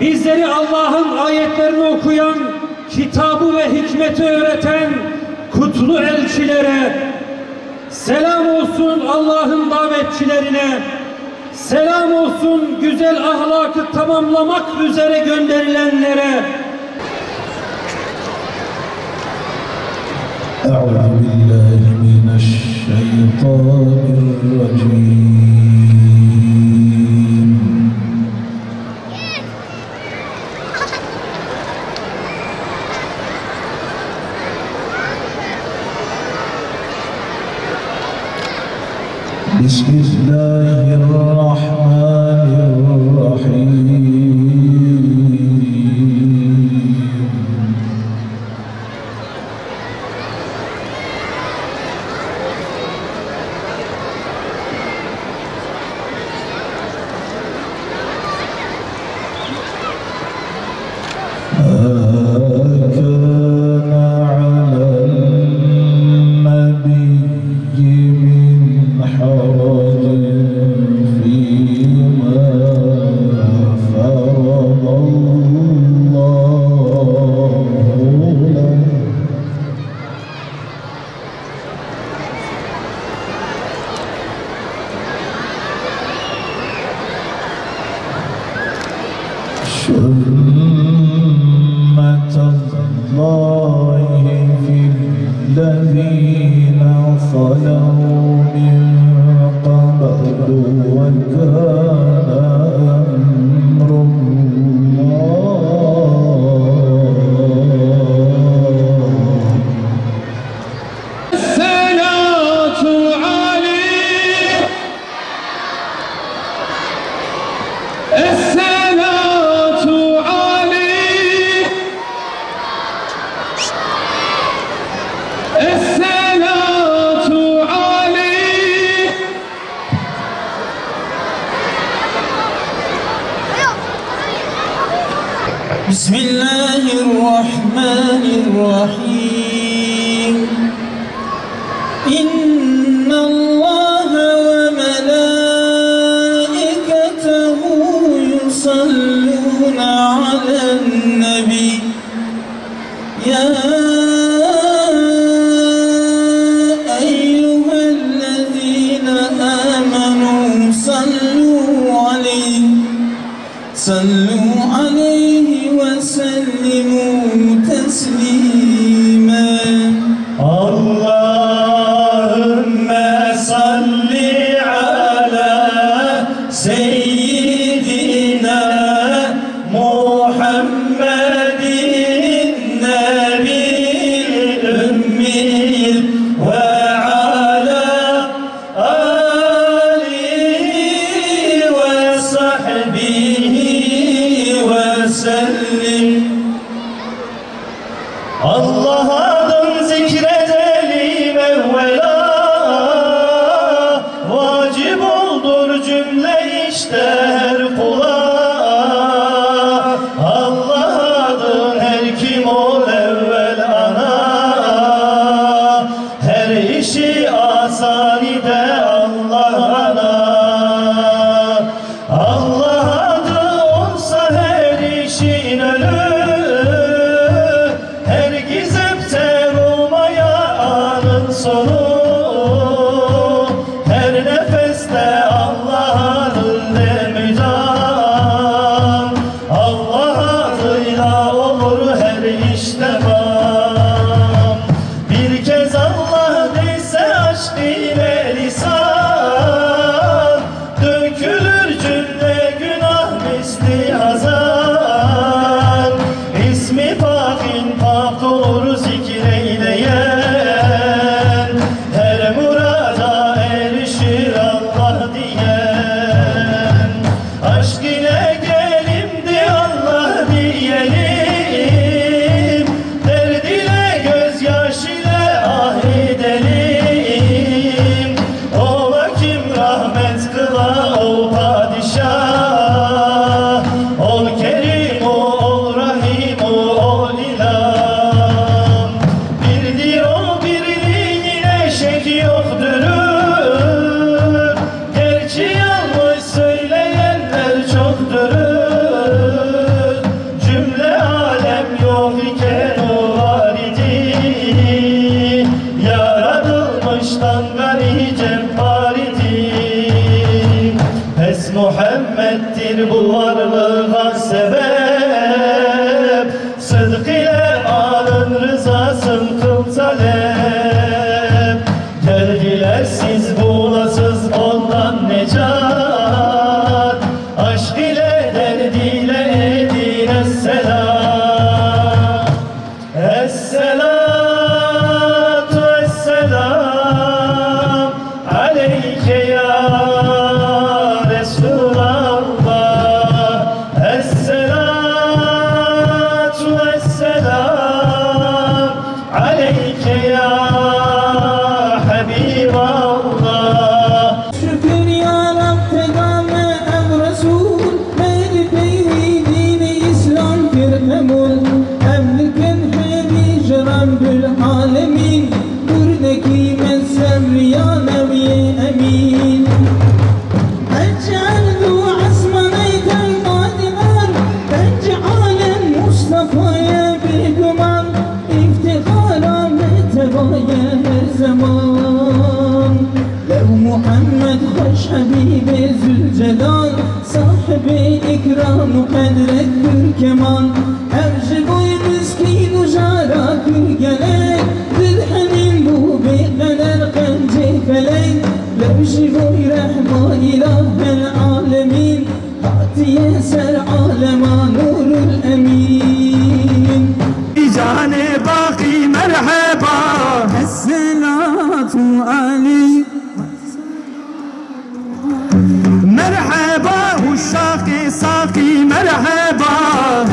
bizleri Allah'ın ayetlerini okuyan, kitabı ve hikmeti öğreten kutlu elçilere, selam olsun Allah'ın davetçilerine, selam olsun güzel ahlakı tamamlamak üzere gönderilenlere. Euzu billahi mineşşeytanirracim. Bismillahirrahmanirrahim. Sünnetallahi fillezîne khalav min qablu ve kâne emrullah. Esselatu aleyh, esselatu aleyh, esselatu aleyh. Bismillahirrahmanirrahim. İnnallâhe ve melâiketehu yusallûne alen-nebî. Ya eyyühellezîne âmenû sallû aleyhi ve sellimû teslîmen. Allahümme salli ala seyyidina Muhammedin nebiyyil ümmiyil ve ala alihi ve sahbihi ve sellim. Allah adın zikredelim evvela, vacip oldur cümle işte her kula. Allah adın her kim ol evvel ana, her işi asanide Allah ana. Allah adı olsa her işin ölü, her gizemter olmaya anın sonu, her nefeste Allah'ın demcan. Allah adıyla olur her iş tamam. Bir kez Allah dese aşk ile lisan, dökülür cümle günah misli hazan. İsmi pakin pak olur zikreyleyen, her murada erişir Allah diyen. Aşk ile gelimdi Allah diyelim, derd ile gözyaş ile ah edelim. Ola kim rahmet kıla ol padişah, ol kerim ol rahim ol ilah. Birdir o birliğine şek yoktur, gerçi yanlış söyleyenler çoktur. eman. Lev Muhammed hoş Habibi Zülcelal, sahibi ikram-ı kadret bir keman. Evci boy miskin ujara kır gelek, dirhemin bu beklenen qenci felek. Levci boy rehma ilahel alemin, hatiye ser alema nurul emin. Cane baki merhaba, Esselatu aleyh. merhaba uşşaki saki merhaba.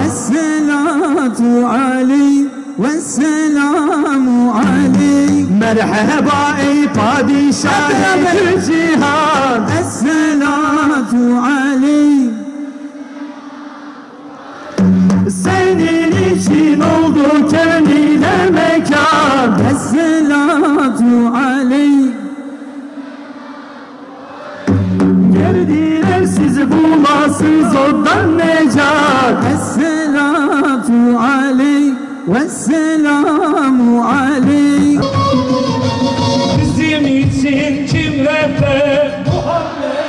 Esselatu aleyh vesselamu aleyh. Merhaba ey padişah-ı cihan. Esselatu aleyh. Senin için oldu kendine mekan. Esselatu aleyh. Geldiler sizi bulmasız ondan necat. Esselatu aleyh vesselamu aleyh. Bizim için kim rehber? Muhammed